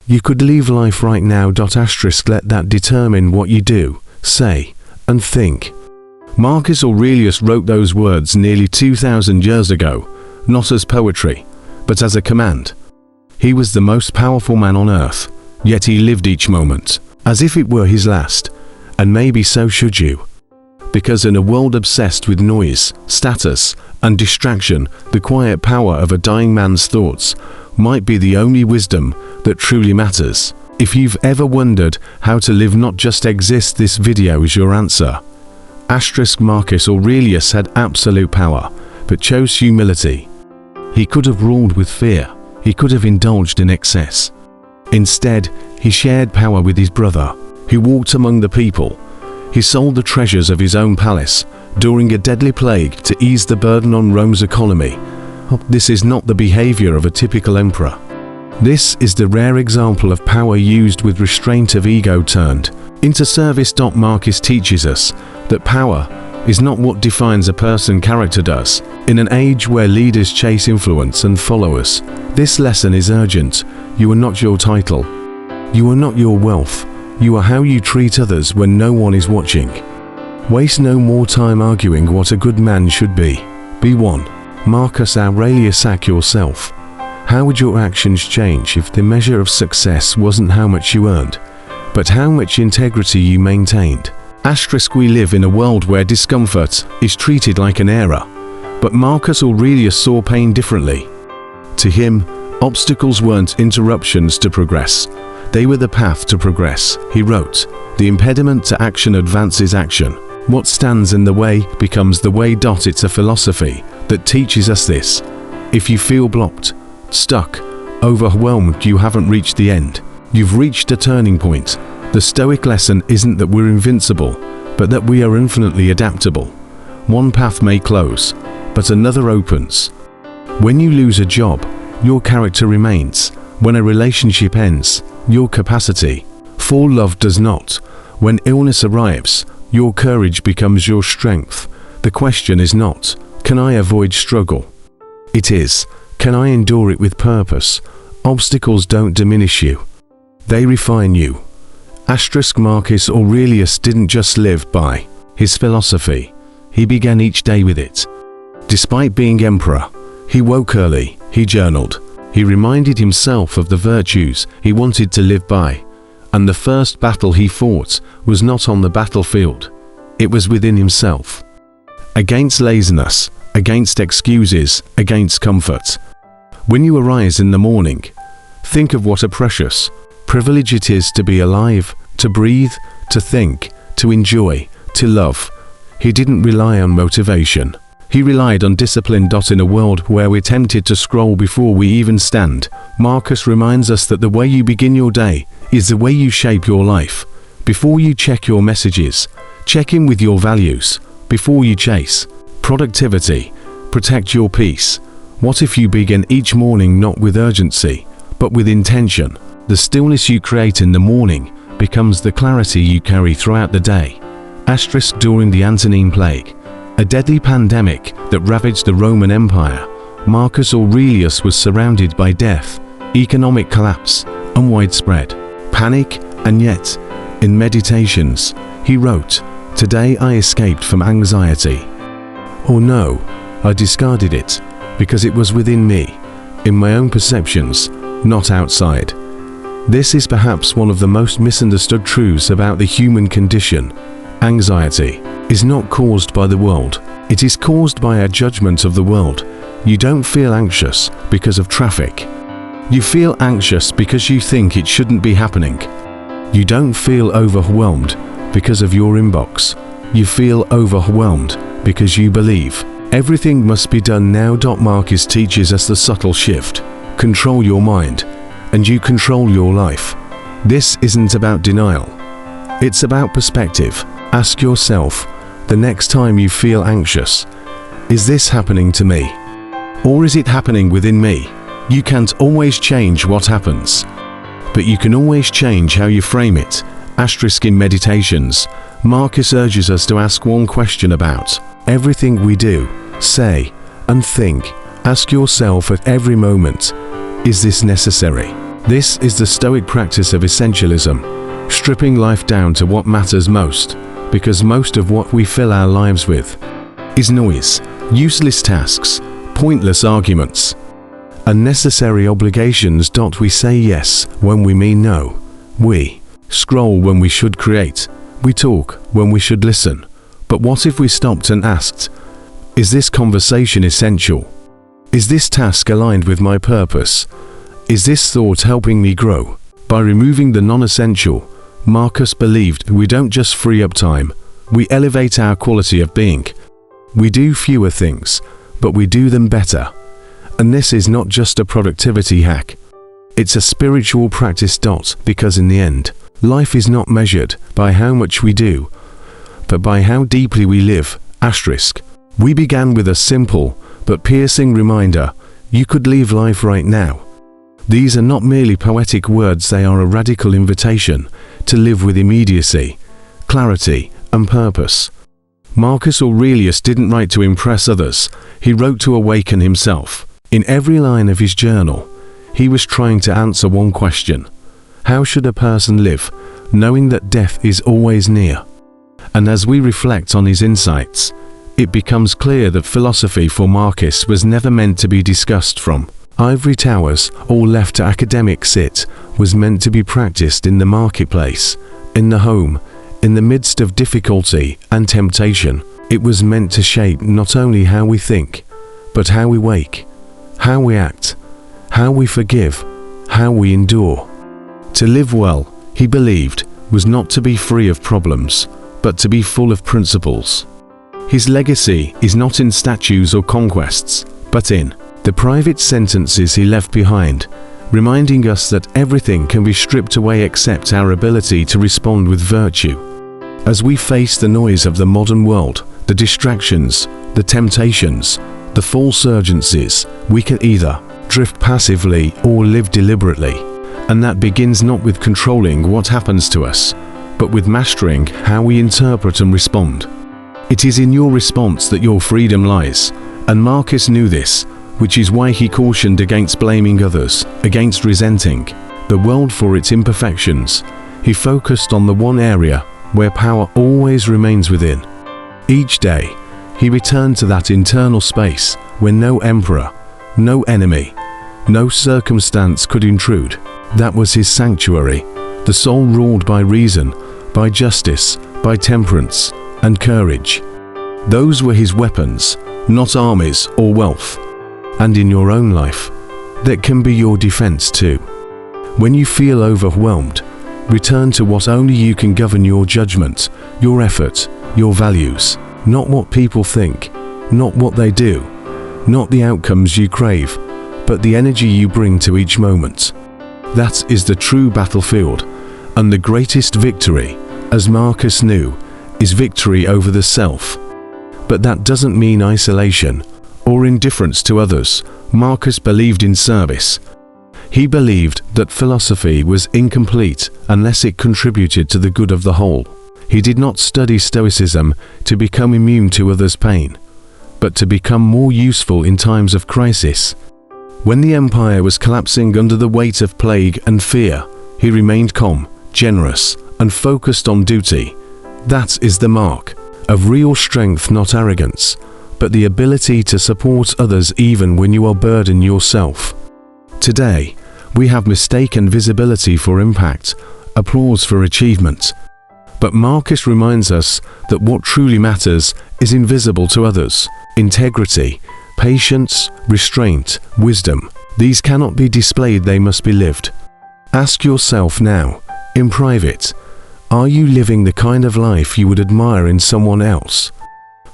You could live life right now. Asterisk let that determine what you do, say, and think. Marcus Aurelius wrote those words nearly 2,000 years ago, not as poetry, but as a command. He was the most powerful man on earth, yet he lived each moment as if it were his last, and maybe so should you. Because in a world obsessed with noise, status, and distraction, the quiet power of a dying man's thoughts might be the only wisdom that truly matters. If you've ever wondered how to live, not just exist, this video is your answer. Asterisk Marcus Aurelius had absolute power, but chose humility. He could have ruled with fear. He could have indulged in excess. Instead, he shared power with his brother, who walked among the people. He sold the treasures of his own palace during a deadly plague to ease the burden on Rome's economy. This is not the behavior of a typical emperor. This is the rare example of power used with restraint of ego turned into service. Marcus teaches us that power is not what defines a person, character does. In an age where leaders chase influence and followers, this lesson is urgent. You are not your title. You are not your wealth. You are how you treat others when no one is watching. Waste no more time arguing what a good man should be. Be one. Marcus Aurelius. Ask yourself, how would your actions change if the measure of success wasn't how much you earned, but how much integrity you maintained? Asterisk we live in a world where discomfort is treated like an error, but Marcus Aurelius saw pain differently. To him, obstacles weren't interruptions to progress. They were the path to progress. He wrote, "The impediment to action advances action. What stands in the way becomes the way." It's a philosophy that teaches us this. If you feel blocked, stuck, overwhelmed, you haven't reached the end. You've reached a turning point. The Stoic lesson isn't that we're invincible, but that we are infinitely adaptable. One path may close, but another opens. When you lose a job, your character remains. When a relationship ends, your capacity for love does not. When illness arrives, your courage becomes your strength. The question is not, can I avoid struggle? It is, can I endure it with purpose? Obstacles don't diminish you. They refine you. Asterisk Marcus Aurelius didn't just live by his philosophy. He began each day with it. Despite being emperor, he woke early, he journaled. He reminded himself of the virtues he wanted to live by. And the first battle he fought was not on the battlefield. It was within himself. Against laziness, against excuses, against comfort. When you arise in the morning, think of what a precious privilege it is to be alive, to breathe, to think, to enjoy, to love. He didn't rely on motivation. He relied on discipline. In a world where we're tempted to scroll before we even stand, Marcus reminds us that the way you begin your day is the way you shape your life. Before you check your messages, check in with your values. Before you chase productivity, protect your peace. What if you begin each morning not with urgency, but with intention? The stillness you create in the morning becomes the clarity you carry throughout the day. Asterisk during the Antonine Plague, a deadly pandemic that ravaged the Roman Empire, Marcus Aurelius was surrounded by death, economic collapse, and widespread panic, and yet, in Meditations, he wrote, "Today I escaped from anxiety." Or no, I discarded it, because it was within me, in my own perceptions, not outside. This is perhaps one of the most misunderstood truths about the human condition. Anxiety is not caused by the world. It is caused by our judgment of the world. You don't feel anxious because of traffic. You feel anxious because you think it shouldn't be happening. You don't feel overwhelmed because of your inbox. You feel overwhelmed because you believe everything must be done now. Marcus teaches us the subtle shift. Control your mind, and you control your life. This isn't about denial. It's about perspective. Ask yourself, the next time you feel anxious, is this happening to me? Or is it happening within me? You can't always change what happens, but you can always change how you frame it. Asterisk in Meditations, Marcus urges us to ask one question about everything we do, say, and think. Ask yourself at every moment, is this necessary? This is the Stoic practice of essentialism, stripping life down to what matters most, because most of what we fill our lives with is noise, useless tasks, pointless arguments, unnecessary obligations. We say yes when we mean no. We scroll when we should create. We talk when we should listen. But what if we stopped and asked, is this conversation essential? Is this task aligned with my purpose? Is this thought helping me grow? By removing the non-essential, Marcus believed we don't just free up time, we elevate our quality of being. We do fewer things, but we do them better. And this is not just a productivity hack. It's a spiritual practice. Because in the end, life is not measured by how much we do, but by how deeply we live. We began with a simple but piercing reminder: you could live life right now. These are not merely poetic words, they are a radical invitation to live with immediacy, clarity, and purpose. Marcus Aurelius didn't write to impress others, he wrote to awaken himself. In every line of his journal, he was trying to answer one question: how should a person live, knowing that death is always near? And as we reflect on his insights, it becomes clear that philosophy for Marcus was never meant to be discussed from ivory towers or left to academics. It was meant to be practiced in the marketplace, in the home, in the midst of difficulty and temptation. It was meant to shape not only how we think, but how we wake, how we act, how we forgive, how we endure. To live well, he believed, was not to be free of problems, but to be full of principles. His legacy is not in statues or conquests, but in the private sentences he left behind, reminding us that everything can be stripped away except our ability to respond with virtue. As we face the noise of the modern world, the distractions, the temptations, the false urgencies, we can either drift passively or live deliberately. And that begins not with controlling what happens to us, but with mastering how we interpret and respond. It is in your response that your freedom lies, and Marcus knew this, which is why he cautioned against blaming others, against resenting the world for its imperfections. He focused on the one area where power always remains within. Each day, he returned to that internal space where no emperor, no enemy, no circumstance could intrude. That was his sanctuary, the soul ruled by reason, by justice, by temperance, and courage. Those were his weapons, not armies or wealth. And in your own life, that can be your defense too. When you feel overwhelmed, return to what only you can govern: your judgment, your effort, your values. Not what people think, not what they do, not the outcomes you crave, but the energy you bring to each moment. That is the true battlefield, and the greatest victory, as Marcus knew, is victory over the self. But that doesn't mean isolation or indifference to others. Marcus believed in service. He believed that philosophy was incomplete unless it contributed to the good of the whole. He did not study Stoicism to become immune to others' pain, but to become more useful in times of crisis. When the empire was collapsing under the weight of plague and fear, he remained calm, generous, and focused on duty. That is the mark of real strength, not arrogance, but the ability to support others even when you are burdened yourself. Today, we have mistaken visibility for impact, applause for achievement. But Marcus reminds us that what truly matters is invisible to others: integrity, patience, restraint, wisdom. These cannot be displayed, they must be lived. Ask yourself now, in private, are you living the kind of life you would admire in someone else?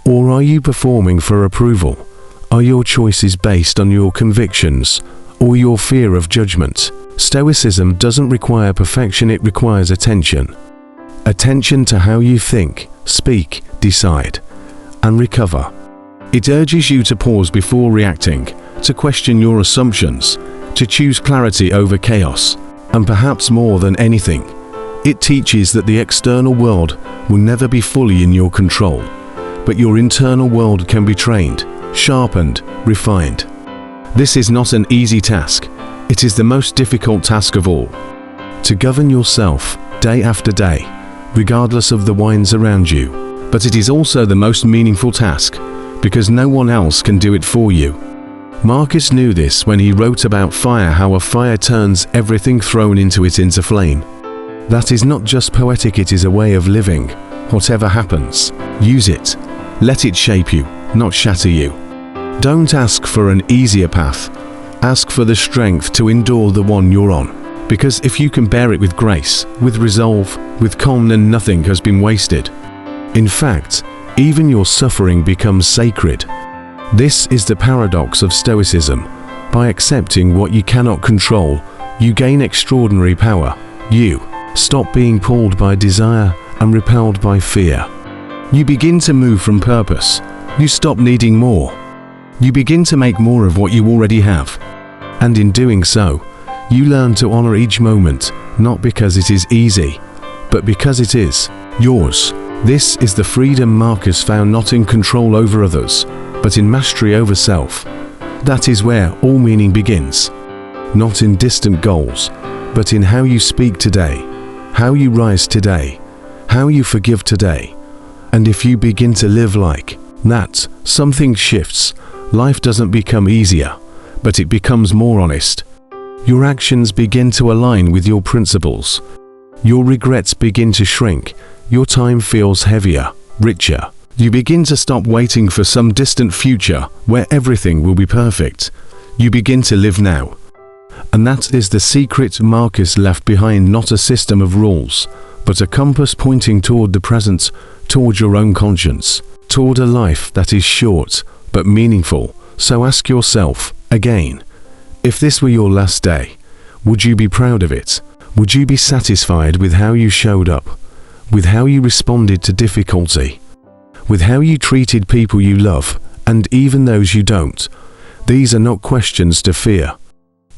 Or are you performing for approval? Are your choices based on your convictions or your fear of judgment? Stoicism doesn't require perfection, it requires attention. Attention to how you think, speak, decide, and recover. It urges you to pause before reacting, to question your assumptions, to choose clarity over chaos, and perhaps more than anything, it teaches that the external world will never be fully in your control, but your internal world can be trained, sharpened, refined. This is not an easy task. It is the most difficult task of all. To govern yourself day after day, regardless of the winds around you. But it is also the most meaningful task, because no one else can do it for you. Marcus knew this when he wrote about fire, how a fire turns everything thrown into it into flame. That is not just poetic, it is a way of living. Whatever happens, use it. Let it shape you, not shatter you. Don't ask for an easier path. Ask for the strength to endure the one you're on. Because if you can bear it with grace, with resolve, with calm, then nothing has been wasted. In fact, even your suffering becomes sacred. This is the paradox of Stoicism. By accepting what you cannot control, you gain extraordinary power. You stop being pulled by desire and repelled by fear. You begin to move from purpose. You stop needing more. You begin to make more of what you already have. And in doing so, you learn to honor each moment, not because it is easy, but because it is yours. This is the freedom Marcus found, not in control over others, but in mastery over self. That is where all meaning begins. Not in distant goals, but in how you speak today, how you rise today, how you forgive today. And if you begin to live like that, something shifts. Life doesn't become easier, but it becomes more honest. Your actions begin to align with your principles. Your regrets begin to shrink. Your time feels heavier, richer. You begin to stop waiting for some distant future where everything will be perfect. You begin to live now. And that is the secret Marcus left behind, not a system of rules, but a compass pointing toward the present, toward your own conscience, toward a life that is short but meaningful. So ask yourself again, if this were your last day, would you be proud of it? Would you be satisfied with how you showed up, with how you responded to difficulty, with how you treated people you love and even those you don't? These are not questions to fear.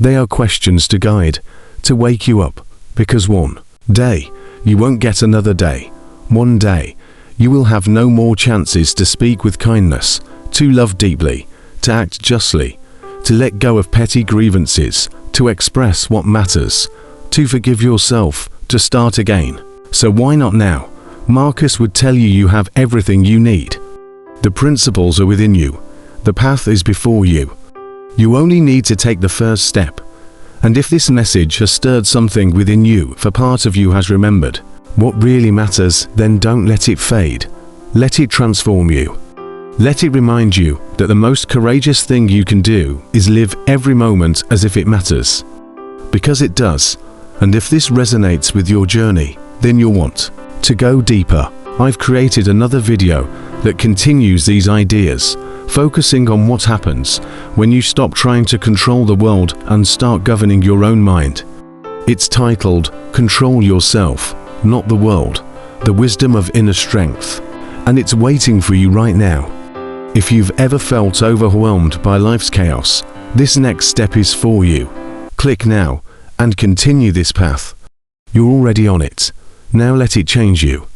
They are questions to guide, to wake you up, because one day you won't get another day. One day you will have no more chances to speak with kindness, to love deeply, to act justly, to let go of petty grievances, to express what matters, to forgive yourself, to start again. So why not now? Marcus would tell you you have everything you need. The principles are within you. The path is before you. You only need to take the first step. And if this message has stirred something within you, if a part of you has remembered what really matters, then don't let it fade. Let it transform you. Let it remind you that the most courageous thing you can do is live every moment as if it matters. Because it does. And if this resonates with your journey, then you'll want to go deeper. I've created another video that continues these ideas, focusing on what happens when you stop trying to control the world and start governing your own mind. It's titled, Control Yourself, Not the World, The Wisdom of Inner Strength. And it's waiting for you right now. If you've ever felt overwhelmed by life's chaos, this next step is for you. Click now and continue this path. You're already on it. Now let it change you.